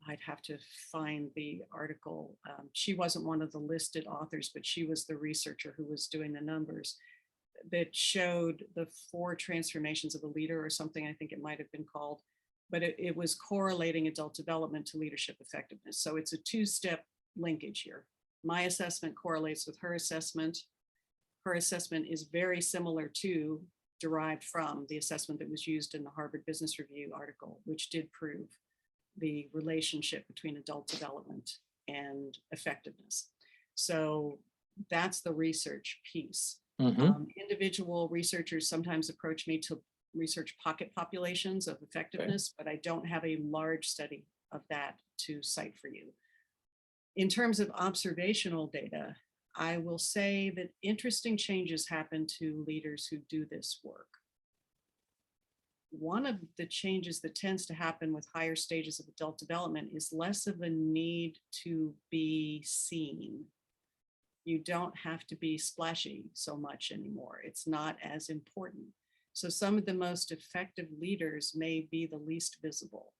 I'd have to find the article. She wasn't one of the listed authors, but she was the researcher who was doing the numbers that showed the 4 transformations of a leader, or something, I think it might have been called, but it was correlating adult development to leadership effectiveness. So it's a 2-step linkage here. My assessment correlates with her assessment. Her assessment is very similar to, derived from, the assessment that was used in the Harvard Business Review article, which did prove the relationship between adult development and effectiveness. So that's the research piece. Individual researchers sometimes approach me to research pocket populations of effectiveness, but I don't have a large study of that to cite for you. In terms of observational data, I will say that interesting changes happen to leaders who do this work. One of the changes that tends to happen with higher stages of adult development is less of a need to be seen. You don't have to be splashy so much anymore. It's not as important. So some of the most effective leaders may be the least visible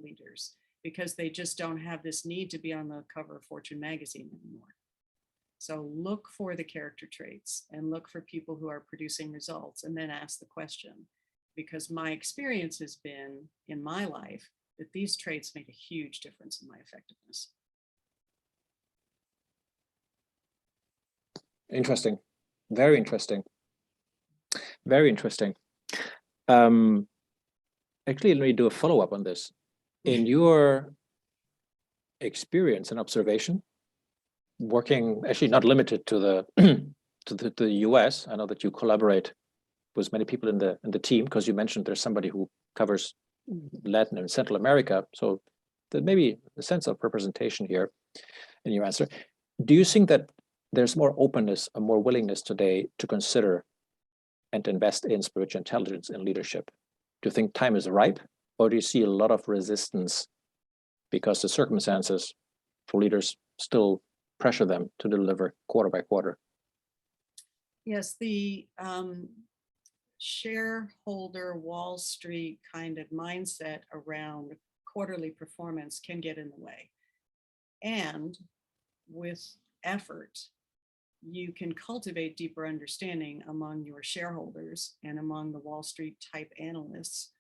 leaders, because they just don't have this need to be on the cover of Fortune magazine anymore. So look for the character traits and look for people who are producing results, and then ask the question. Because my experience has been in my life that these traits make a huge difference in my effectiveness.
Interesting. Very interesting. Very interesting. Actually, let me do a follow-up on this. In your experience and observation, working, actually not limited to the to the US, I know that you collaborate with many people in the team, because you mentioned there's somebody who covers Latin and Central America. So there may be a sense of representation here in your answer. Do you think that there's more openness and more willingness today to consider and invest in spiritual intelligence and leadership? Do you think time is ripe, or do you see a lot of resistance because the circumstances for leaders still pressure them to deliver quarter by quarter?
Yes, the shareholder Wall Street kind of mindset around quarterly performance can get in the way. And with effort, you can cultivate deeper understanding among your shareholders and among the Wall Street type analysts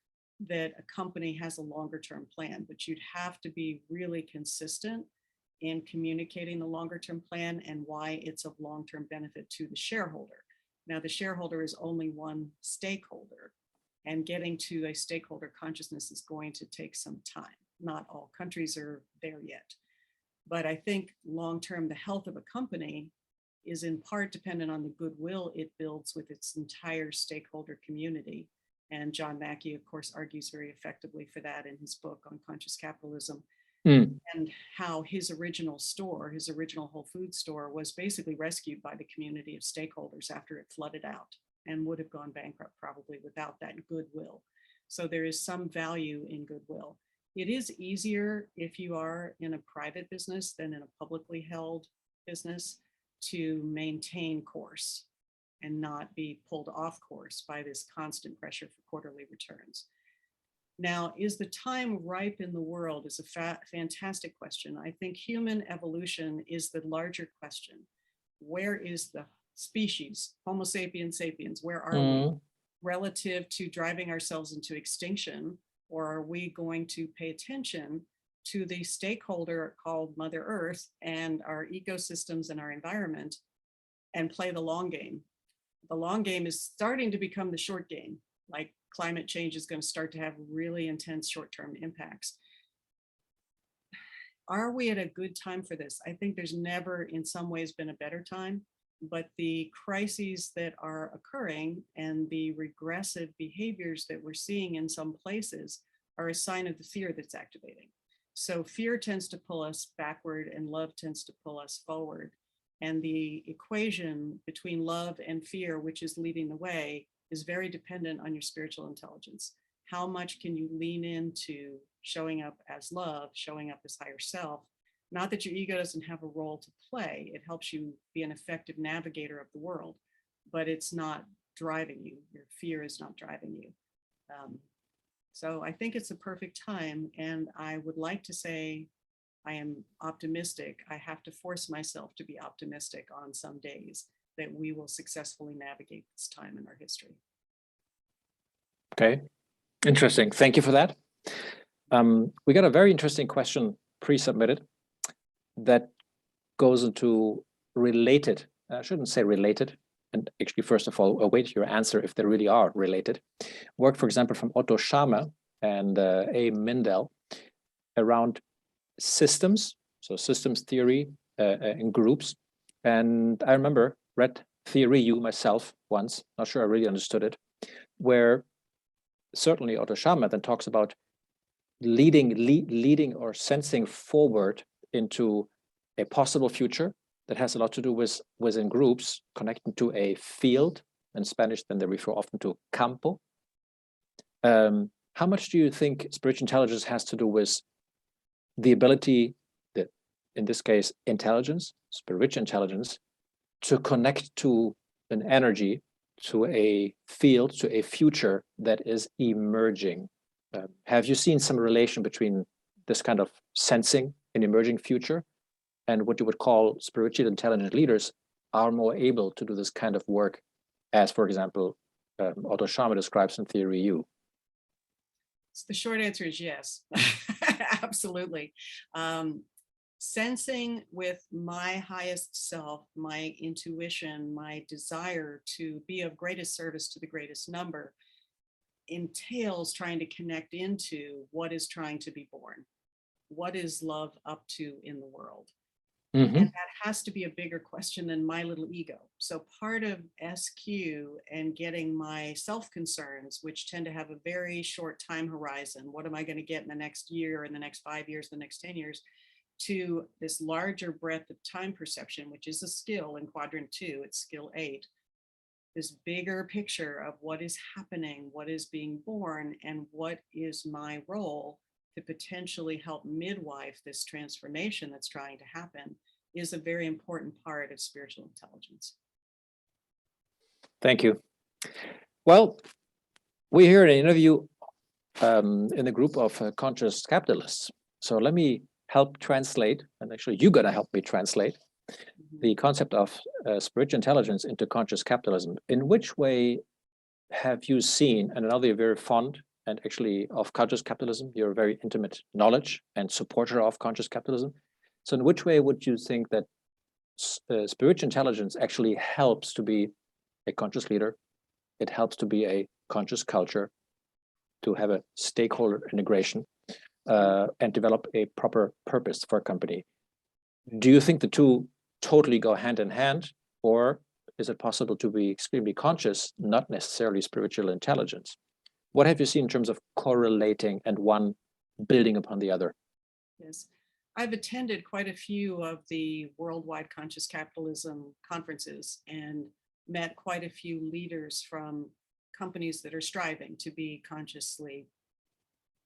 that a company has a longer term plan, but you'd have to be really consistent in communicating the longer term plan and why it's of long term benefit to the shareholder. Now, the shareholder is only one stakeholder, and getting to a stakeholder consciousness is going to take some time. Not all countries are there yet. But I think long term, the health of a company is in part dependent on the goodwill it builds with its entire stakeholder community. And John Mackey, of course, argues very effectively for that in his book on conscious capitalism. And how his original store, his original Whole Foods store, was basically rescued by the community of stakeholders after it flooded out, and would have gone bankrupt probably without that goodwill. So there is some value in goodwill. It is easier if you are in a private business than in a publicly held business to maintain course and not be pulled off course by this constant pressure for quarterly returns. Now, is the time ripe in the world is a fantastic question. I think human evolution is the larger question. Where is the species, Homo sapiens sapiens, where are we relative to driving ourselves into extinction? Or are we going to pay attention to the stakeholder called Mother Earth and our ecosystems and our environment and play the long game? The long game is starting to become the short game. Like, climate change is going to start to have really intense short-term impacts. Are we at a good time for this? I think there's never in some ways been a better time, but the crises that are occurring and the regressive behaviors that we're seeing in some places are a sign of the fear that's activating. So fear tends to pull us backward and love tends to pull us forward. And the equation between love and fear, which is leading the way, is very dependent on your spiritual intelligence. How much can you lean into showing up as love, showing up as higher self? Not that your ego doesn't have a role to play. It helps you be an effective navigator of the world, but it's not driving you. Your fear is not driving you. So I think it's a perfect time. And I would like to say I am optimistic. I have to force myself to be optimistic on some days that we will successfully navigate this time in our history.
Okay, interesting. Thank you for that. We got a very interesting question pre-submitted that goes into related, I shouldn't say related, and actually, first of all, await your answer if they really are related. Work, for example, from Otto Scharmer and A. Mindell around systems, so systems theory in groups. And I remember read Theory U myself once, not sure I really understood it, where certainly Otto Scharmer then talks about leading or sensing forward into a possible future that has a lot to do with within groups connecting to a field. In Spanish, then they refer often to campo. How much do you think spiritual intelligence has to do with the ability, that in this case, intelligence, spiritual intelligence, to connect to an energy, to a field, to a future that is emerging? Have you seen some relation between this kind of sensing an emerging future and what you would call spiritually intelligent leaders are more able to do this kind of work, as, for example, Otto Scharmer describes in Theory U?
So the short answer is yes, absolutely. Sensing with my highest self, my intuition, my desire to be of greatest service to the greatest number entails trying to connect into what is trying to be born. What is love up to in the world?
Mm-hmm.
And that has to be a bigger question than my little ego. So part of SQ and getting my self-concerns, which tend to have a very short time horizon, what am I going to get in the next year, in the next 5 years, the next 10 years, to this larger breadth of time perception, which is a skill in quadrant 2, it's skill 8, this bigger picture of what is happening, what is being born, and what is my role to potentially help midwife this transformation that's trying to happen, is a very important part of spiritual intelligence.
Thank you. Well, we're here in an interview in a group of conscious capitalists. So let me help translate, and actually you're going to help me translate the concept of spiritual intelligence into conscious capitalism. In which way have you seen, and I know you're very fond and actually of conscious capitalism, you're a very intimate knowledge and supporter of conscious capitalism. So in which way would you think that spiritual intelligence actually helps to be a conscious leader? It helps to be a conscious culture, to have a stakeholder integration, and develop a proper purpose for a company. Do you think the two totally go hand in hand, or is it possible to be extremely conscious, not necessarily spiritual intelligence? What have you seen in terms of correlating and one building upon the other?
Yes, I've attended quite a few of the worldwide conscious capitalism conferences and met quite a few leaders from companies that are striving to be consciously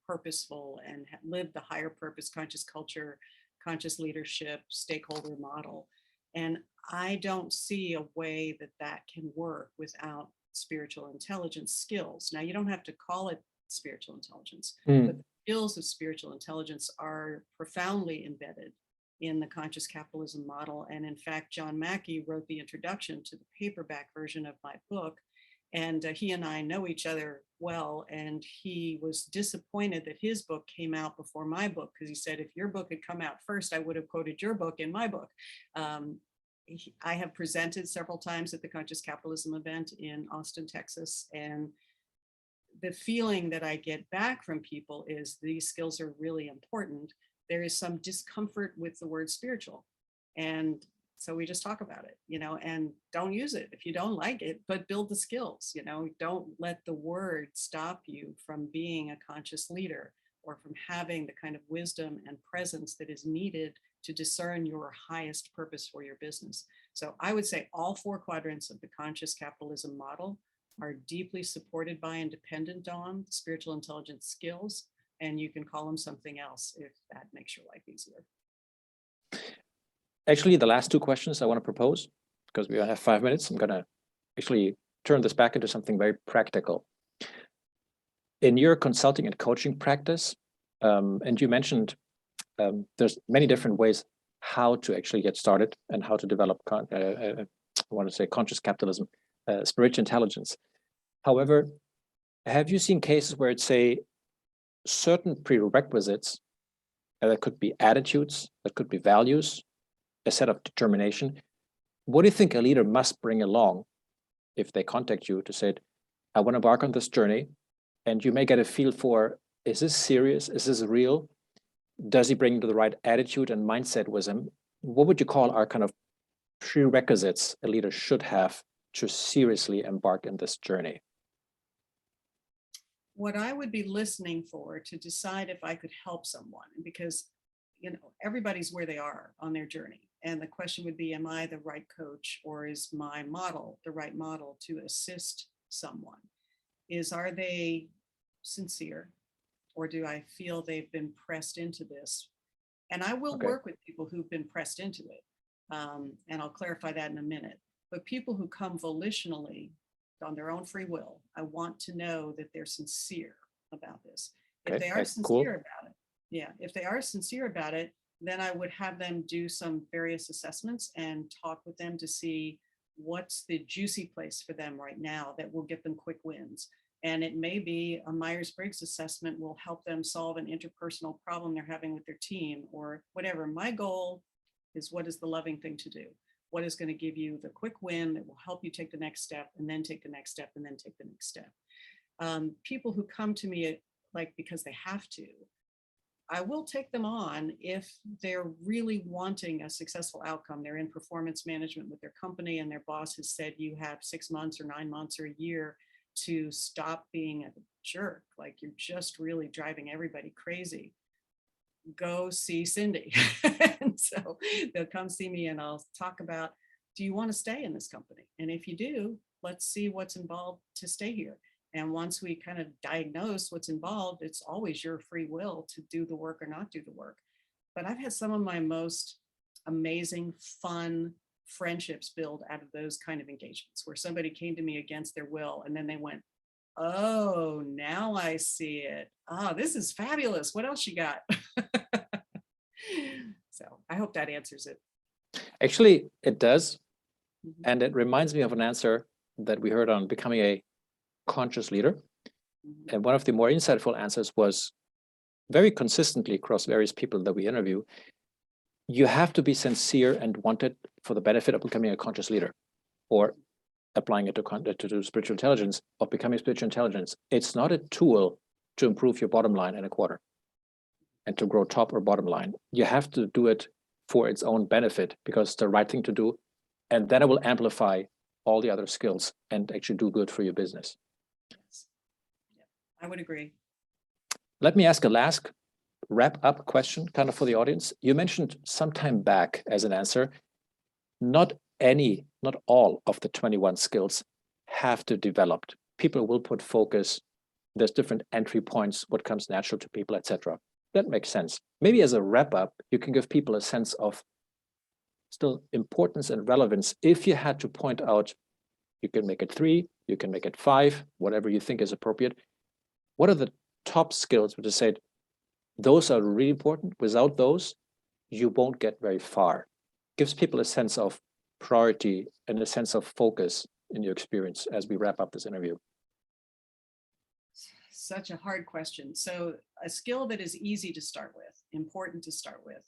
purposeful and live the higher purpose, conscious culture, conscious leadership, stakeholder model. And I don't see a way that that can work without spiritual intelligence skills. Now, you don't have to call it spiritual intelligence, but the skills of spiritual intelligence are profoundly embedded in the conscious capitalism model. And in fact, John Mackey wrote the introduction to the paperback version of my book. And he and I know each other well, and he was disappointed that his book came out before my book, because he said, if your book had come out first, I would have quoted your book in my book. I have presented several times at the Conscious Capitalism event in Austin, Texas, and the feeling that I get back from people is these skills are really important. There is some discomfort with the word spiritual. And so we just talk about it, and don't use it if you don't like it, but build the skills, don't let the word stop you from being a conscious leader. or from having the kind of wisdom and presence that is needed to discern your highest purpose for your business. So I would say all four quadrants of the conscious capitalism model are deeply supported by and dependent on spiritual intelligence skills. And you can call them something else if that makes your life easier.
Actually, the last two questions I want to propose, because we only have 5 minutes, I'm going to actually turn this back into something very practical. In your consulting and coaching practice, and you mentioned there's many different ways how to actually get started and how to develop, I want to say conscious capitalism, spiritual intelligence. However, have you seen cases where it's say certain prerequisites, that could be attitudes, that could be values, a set of determination? What do you think a leader must bring along if they contact you to say, I want to embark on this journey, and you may get a feel for, is this serious? Is this real? Does he bring the right attitude and mindset with him? What would you call our kind of prerequisites a leader should have to seriously embark in this journey?
What I would be listening for to decide if I could help someone, because everybody's where they are on their journey. And the question would be, am I the right coach, or is my model the right model to assist someone? Are they sincere, or do I feel they've been pressed into this? And I will work with people who've been pressed into it. And I'll clarify that in a minute. But people who come volitionally on their own free will, I want to know that they're sincere about this. If they are sincere about it, if they are sincere about it, then I would have them do some various assessments and talk with them to see what's the juicy place for them right now that will get them quick wins. And it may be a Myers-Briggs assessment will help them solve an interpersonal problem they're having with their team or whatever. My goal is, what is the loving thing to do? What is going to give you the quick win that will help you take the next step, and then take the next step, and then take the next step. People who come to me because they have to, I will take them on if they're really wanting a successful outcome. They're in performance management with their company, and their boss has said, you have 6 months or 9 months or a year to stop being a jerk. Like, you're just really driving everybody crazy. Go see Cindy. And so they'll come see me, and I'll talk about, do you want to stay in this company? And if you do, let's see what's involved to stay here. And once we kind of diagnose what's involved, it's always your free will to do the work or not do the work. But I've had some of my most amazing, fun friendships build out of those kind of engagements, where somebody came to me against their will, and then they went, oh, now I see it. Oh, this is fabulous. What else you got? So I hope that answers it.
Actually, it does. And it reminds me of an answer that we heard on becoming a conscious leader. And one of the more insightful answers was, very consistently across various people that we interview, you have to be sincere and want it for the benefit of becoming a conscious leader, or applying it to spiritual intelligence, or becoming spiritual intelligence. It's not a tool to improve your bottom line in a quarter and to grow top or bottom line. You have to do it for its own benefit, because it's the right thing to do. And then it will amplify all the other skills and actually do good for your business.
I would agree.
Let me ask a last wrap-up question kind of for the audience. You mentioned some time back as an answer, not all of the 21 skills have to develop. People will put focus. There's different entry points, what comes natural to people, etc. That makes sense. Maybe as a wrap-up, you can give people a sense of still importance and relevance. If you had to point out, you can make it 3, you can make it 5, whatever you think is appropriate. What are the top skills which you said, those are really important? Without those, you won't get very far. Gives people a sense of priority and a sense of focus in your experience as we wrap up this interview.
Such a hard question. So a skill that is easy to start with, important to start with,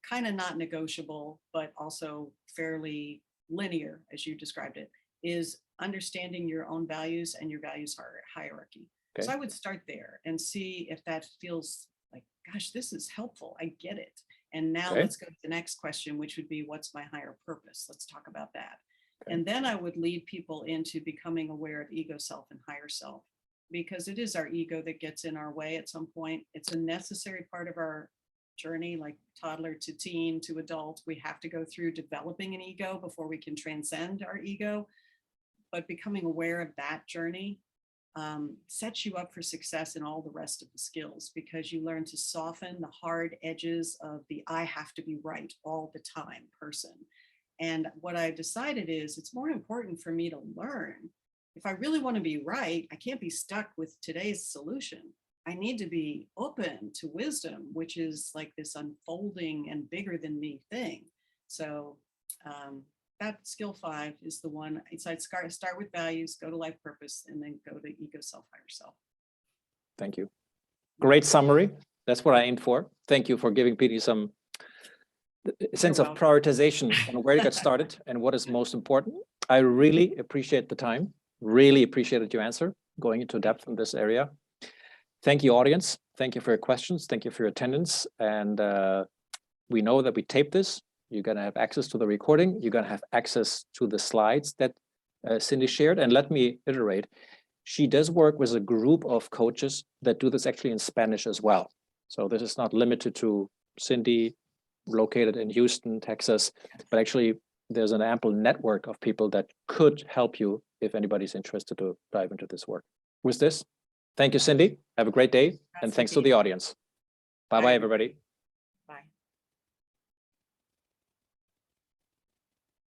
kind of not negotiable, but also fairly linear, as you described it, is understanding your own values and your values hierarchy. Okay. So I would start there and see if that feels like, gosh, this is helpful. I get it. And now let's go to the next question, which would be, what's my higher purpose? Let's talk about that. Okay. And then I would lead people into becoming aware of ego self and higher self. because it is our ego that gets in our way at some point. It's a necessary part of our journey, like toddler to teen to adult. We have to go through developing an ego before we can transcend our ego. But becoming aware of that journey sets you up for success in all the rest of the skills, because you learn to soften the hard edges of the I have to be right all the time person. And what I've decided is it's more important for me to learn. If I really want to be right, I can't be stuck with today's solution. I need to be open to wisdom, which is like this unfolding and bigger than me thing. So that skill 5 is the one. It's I'd start with values, go to life purpose, and then go to ego, self, higher self.
Thank you. Great summary. That's what I aimed for. Thank you for giving Petey some sense of prioritization on where you got started and what is most important. I really appreciate the time. Really appreciated your answer, going into depth in this area. Thank you, audience. Thank you for your questions. Thank you for your attendance. And we know that we tape this. You're going to have access to the recording. You're going to have access to the slides that Cindy shared. And let me iterate, she does work with a group of coaches that do this actually in Spanish as well. So this is not limited to Cindy, located in Houston, Texas, but actually there's an ample network of people that could help you if anybody's interested to dive into this work. With this, thank you, Cindy. Have a great day. And thanks to the audience. Bye-bye, everybody.
Bye.